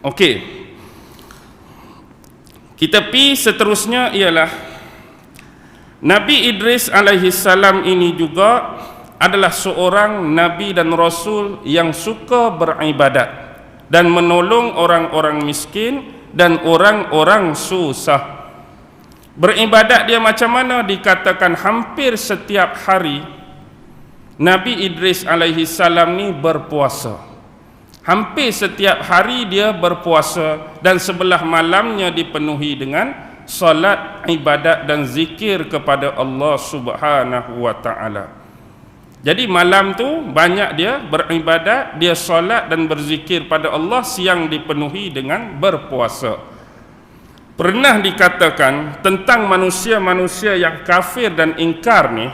Okey, kita pi seterusnya ialah Nabi Idris alaihi salam ini juga adalah seorang nabi dan rasul yang suka beribadat dan menolong orang-orang miskin dan orang-orang susah. Beribadat dia macam mana? Dikatakan hampir setiap hari Nabi Idris alaihi salam ni berpuasa. Hampir setiap hari dia berpuasa dan sebelah malamnya dipenuhi dengan solat, ibadat dan zikir kepada Allah Subhanahu wa taala. Jadi malam tu banyak dia beribadat, dia solat dan berzikir pada Allah, siang dipenuhi dengan berpuasa. Pernah dikatakan tentang manusia-manusia yang kafir dan ingkar ni,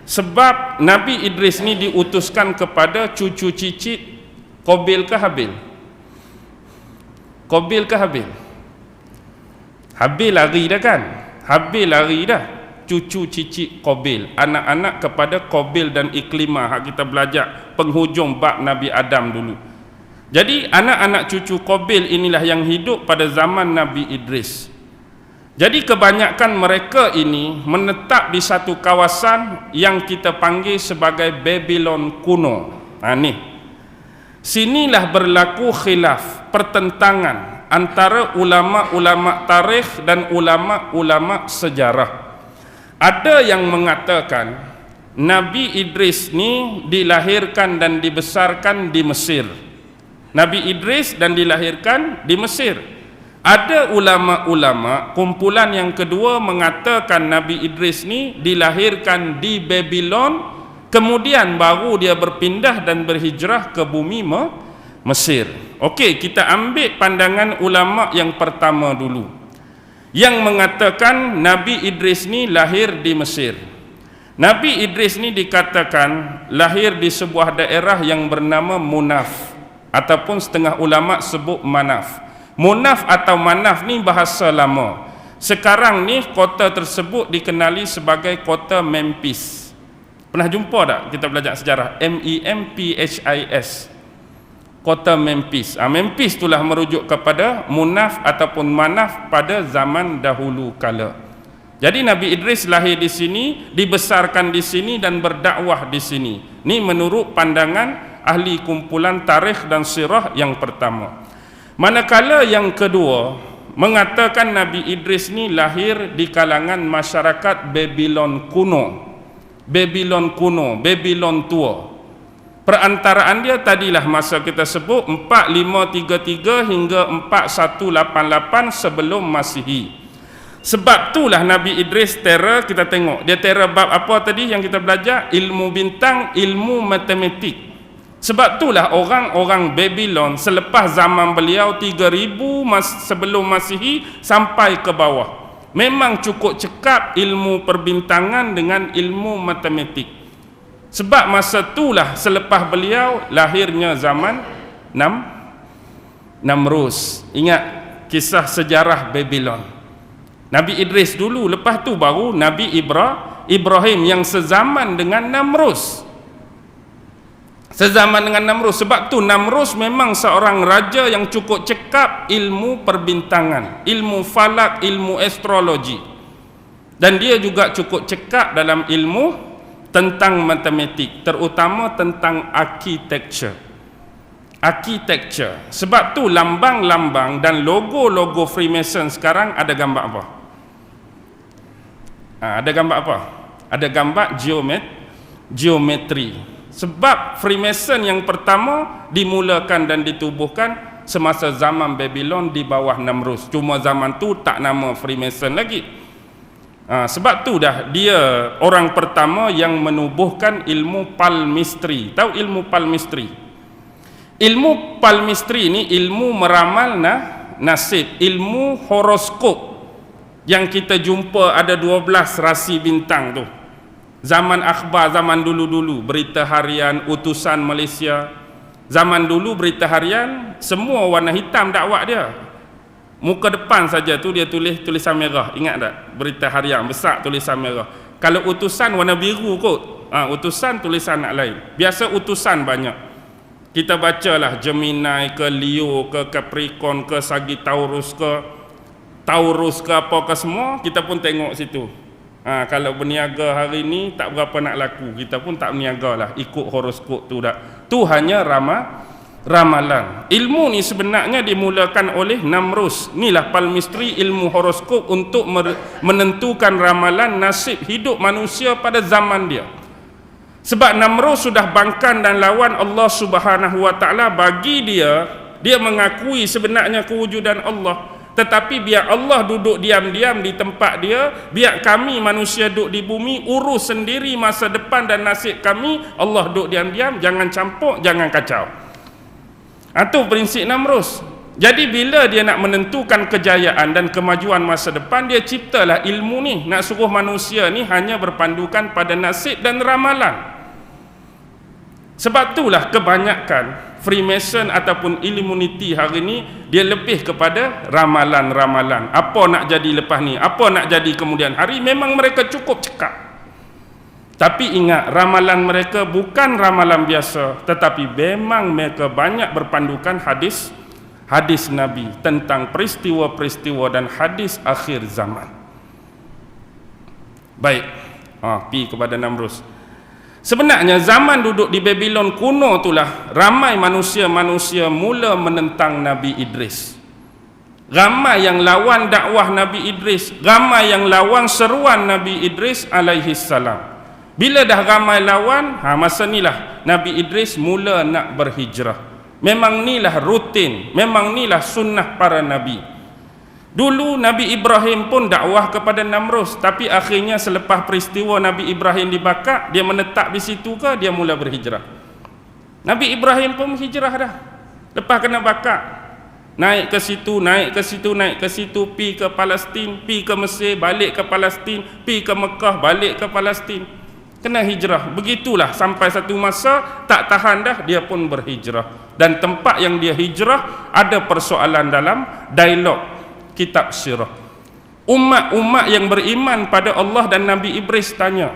sebab Nabi Idris ni diutuskan kepada cucu cicit Qabil ke Habil? Qabil ke Habil? Habil lari dah kan? Habil lari dah. Cucu cicit Qabil, anak-anak kepada Qabil dan Iklimah, hak kita belajar penghujung bab Nabi Adam dulu. Jadi anak-anak cucu Qabil inilah yang hidup pada zaman Nabi Idris. Jadi kebanyakan mereka ini menetap di satu kawasan yang kita panggil sebagai Babylon kuno. Ni sinilah berlaku khilaf, pertentangan antara ulama-ulama tarikh dan ulama-ulama sejarah. Ada yang mengatakan Nabi Idris ni dilahirkan dan dibesarkan di Mesir. Nabi Idris dan dilahirkan di Mesir. Ada ulama-ulama kumpulan yang kedua mengatakan Nabi Idris ni dilahirkan di Babylon, kemudian baru dia berpindah dan berhijrah ke bumi Mesir. Okey, kita ambil pandangan ulama yang pertama dulu, yang mengatakan Nabi Idris ni lahir di Mesir. Nabi Idris ni dikatakan lahir di sebuah daerah yang bernama Munaf, ataupun setengah ulama sebut Manaf. Munaf atau Manaf ni bahasa lama. Sekarang ni kota tersebut dikenali sebagai kota Memphis. Pernah jumpa tak kita belajar sejarah? Memphis, kota Memphis. Memphis itulah merujuk kepada Munaf ataupun Manaf pada zaman dahulu kala. Jadi Nabi Idris lahir di sini, dibesarkan di sini dan berdakwah di sini. Ini menurut pandangan ahli kumpulan tarikh dan sirah yang pertama. Manakala yang kedua mengatakan Nabi Idris ni lahir di kalangan masyarakat Babylon kuno. Babylon kuno, Babylon tua. Perantaraan dia tadilah masa kita sebut 4533 hingga 4188 sebelum Masihi. Sebab itulah Nabi Idris terror, kita tengok dia terror bab apa tadi yang kita belajar? Ilmu bintang, ilmu matematik. Sebab itulah orang-orang Babylon selepas zaman beliau 3000 sebelum Masihi sampai ke bawah memang cukup cekap ilmu perbintangan dengan ilmu matematik. Sebab masa itulah selepas beliau lahirnya zaman Namrus. Ingat kisah sejarah Babylon. Nabi Idris dulu, lepas tu baru Nabi Ibrahim yang sezaman dengan Namrus. Sezaman dengan Namrus. Sebab tu Namrus memang seorang raja yang cukup cekap ilmu perbintangan, ilmu falak, ilmu astrologi. Dan dia juga cukup cekap dalam ilmu tentang matematik, terutama tentang architecture. Sebab tu lambang-lambang dan logo-logo Freemason sekarang ada gambar apa? Ada gambar apa? Ada gambar geometri. Sebab Freemason yang pertama dimulakan dan ditubuhkan semasa zaman Babylon di bawah Namrus. Cuma zaman tu tak nama Freemason lagi. Sebab tu dah dia orang pertama yang menubuhkan ilmu palmistry. Tahu ilmu palmistry? Ilmu palmistry ni ilmu meramal nasib, ilmu horoskop yang kita jumpa ada 12 rasi bintang tu. Zaman akhbar, zaman dulu-dulu, berita harian, utusan Malaysia. Zaman dulu berita harian semua warna hitam dakwah dia. Muka depan saja tu dia tulis tulisan merah. Ingat tak? Berita harian besar tulisan merah. Kalau utusan warna biru kot. Utusan tulisan nak lain. Biasa utusan banyak. Kita bacalah Gemini ke Leo ke Capricorn ke Sagittarius ke Taurus ke apa ke semua, kita pun tengok situ. Kalau berniaga hari ni tak berapa nak laku, kita pun tak berniaga lah, ikut horoskop tu dah. Tu hanya ramalan. Ilmu ni sebenarnya dimulakan oleh Namrus. Inilah palmistri ilmu horoskop untuk menentukan ramalan nasib hidup manusia pada zaman dia. Sebab Namrus sudah bangkan dan lawan Allah Subhanahu wa taala, bagi dia mengakui sebenarnya kewujudan Allah. Tetapi biar Allah duduk diam-diam di tempat dia, biar kami manusia duduk di bumi, urus sendiri masa depan dan nasib kami. Allah duduk diam-diam, jangan campur, jangan kacau. Itu prinsip Namrus. Jadi bila dia nak menentukan kejayaan dan kemajuan masa depan, dia ciptalah ilmu ni, nak suruh manusia ni hanya berpandukan pada nasib dan ramalan. Sebab itulah kebanyakan Freemason ataupun Illuminati hari ni dia lebih kepada ramalan-ramalan. Apa nak jadi lepas ni, apa nak jadi kemudian hari, memang mereka cukup cekap. Tapi ingat, ramalan mereka bukan ramalan biasa, tetapi memang mereka banyak berpandukan hadis Nabi tentang peristiwa-peristiwa dan hadis akhir zaman. Baik, pi kepada Namrus. Sebenarnya zaman duduk di Babylon kuno itulah ramai manusia-manusia mula menentang Nabi Idris. Ramai yang lawan dakwah Nabi Idris, ramai yang lawan seruan Nabi Idris alaihi salam. Bila dah ramai lawan, masa inilah Nabi Idris mula nak berhijrah. Memang inilah rutin, memang inilah sunnah para nabi. Dulu Nabi Ibrahim pun dakwah kepada Namrus, tapi akhirnya selepas peristiwa Nabi Ibrahim dibakar, dia menetap di situ ke, dia mula berhijrah. Nabi Ibrahim pun hijrah dah. Lepas kena bakar, naik ke situ, naik ke situ, naik ke situ, pi ke Palestin, pi ke Mesir, balik ke Palestin, pi ke Mekah, balik ke Palestin. Kena hijrah. Begitulah sampai satu masa tak tahan dah, dia pun berhijrah. Dan tempat yang dia hijrah ada persoalan dalam dialog kitab sirah. Umat-umat yang beriman pada Allah dan Nabi Idris tanya,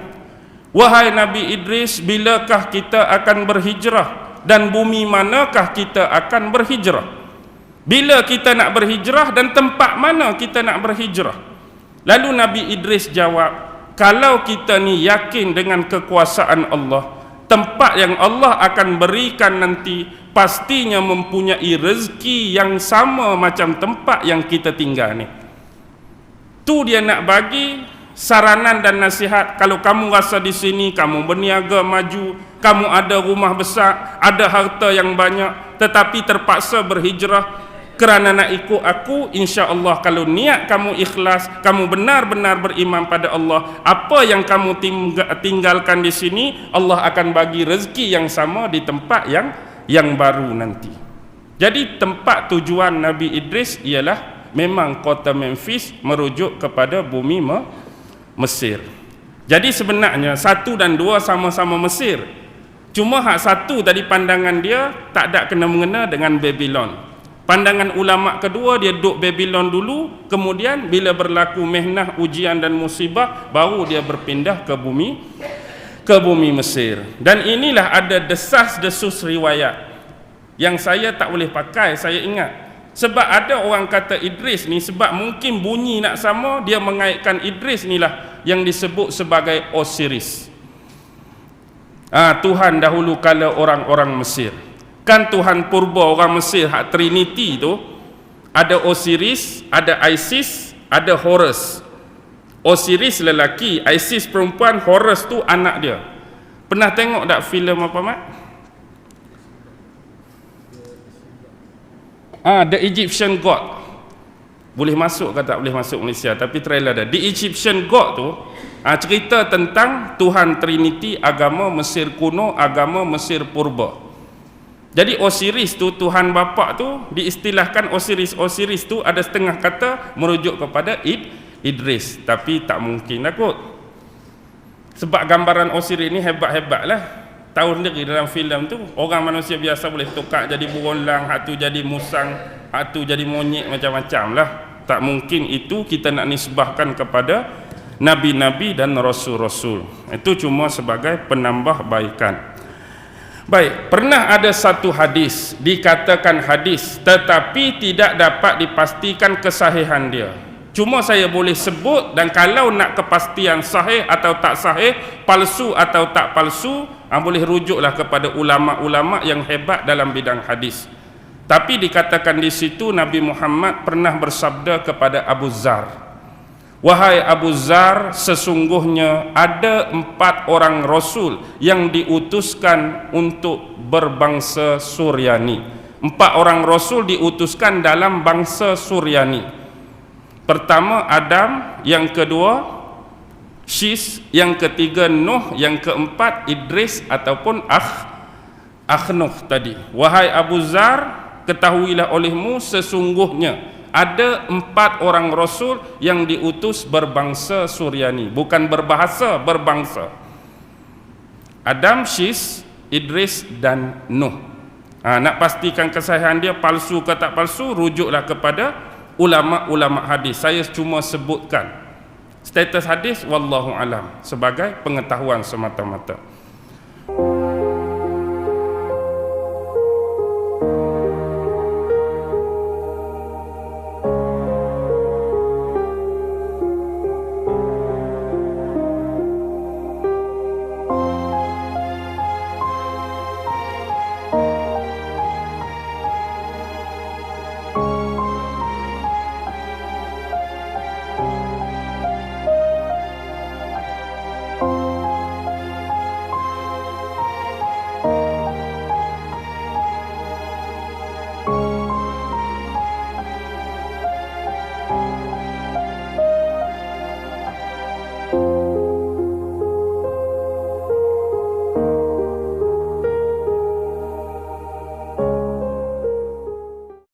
wahai Nabi Idris, bilakah kita akan berhijrah dan bumi manakah kita akan berhijrah? Bila kita nak berhijrah dan tempat mana kita nak berhijrah? Lalu Nabi Idris jawab, kalau kita ni yakin dengan kekuasaan Allah, tempat yang Allah akan berikan nanti pastinya mempunyai rezeki yang sama macam tempat yang kita tinggal ni. Tu dia nak bagi saranan dan nasihat. Kalau kamu rasa di sini kamu berniaga maju, kamu ada rumah besar, ada harta yang banyak, tetapi terpaksa berhijrah kerana nak ikut aku, insya-Allah kalau niat kamu ikhlas, kamu benar-benar beriman pada Allah, apa yang kamu tinggalkan di sini, Allah akan bagi rezeki yang sama di tempat yang baru nanti. Jadi tempat tujuan Nabi Idris ialah memang kota Memphis, merujuk kepada bumi Mesir. Jadi sebenarnya 1 dan 2 sama-sama Mesir. Cuma hak satu tadi pandangan dia tak ada kena-mengena dengan Babylon. Pandangan ulama kedua, dia duduk Babylon dulu, kemudian bila berlaku mehnah, ujian dan musibah, baru dia berpindah ke bumi Mesir. Dan inilah ada desas-desus riwayat yang saya tak boleh pakai, saya ingat. Sebab ada orang kata Idris ni, sebab mungkin bunyi nak sama, dia mengaitkan Idris inilah yang disebut sebagai Osiris. Tuhan dahulu kala orang-orang Mesir. Kan Tuhan purba orang Mesir, hak Trinity tu, ada Osiris, ada Isis, ada Horus. Osiris lelaki, Isis perempuan, Horus tu anak dia. Pernah tengok tak filem apa mak? The Egyptian God. Boleh masuk ke tak boleh masuk Malaysia, tapi trailer dah. The Egyptian God tu cerita tentang Tuhan Trinity, agama Mesir kuno, agama Mesir purba. Jadi Osiris tu, Tuhan bapa tu diistilahkan Osiris. Osiris tu ada setengah kata merujuk kepada Idris, tapi tak mungkin lah kot. Sebab gambaran Osiris ni hebat-hebat lah. Tahu sendiri dalam filem tu, orang manusia biasa boleh tukar jadi berulang, hak tu jadi musang, hak tu jadi monyet, macam-macam lah. Tak mungkin itu kita nak nisbahkan kepada nabi-nabi dan rasul-rasul. Itu cuma sebagai penambah baikan. Baik, pernah ada satu hadis dikatakan hadis tetapi tidak dapat dipastikan kesahihan dia. Cuma saya boleh sebut, dan kalau nak kepastian sahih atau tak sahih, palsu atau tak palsu, boleh rujuklah kepada ulama-ulama yang hebat dalam bidang hadis. Tapi dikatakan di situ Nabi Muhammad pernah bersabda kepada Abu Zar, "Wahai Abu Zar, sesungguhnya ada 4 orang Rasul yang diutuskan untuk berbangsa Suryani." 4 orang Rasul diutuskan dalam bangsa Suryani. Pertama Adam, yang kedua Syis, yang ketiga Nuh, yang keempat Idris ataupun Nuh tadi. "Wahai Abu Zar, ketahuilah olehmu sesungguhnya ada 4 orang Rasul yang diutus berbangsa Suryani." Bukan berbahasa, berbangsa. Adam, Syis, Idris dan Nuh. Nak pastikan kesahihan dia palsu ke tak palsu, rujuklah kepada ulama-ulama hadis. Saya cuma sebutkan status hadis wallahu alam sebagai pengetahuan semata-mata.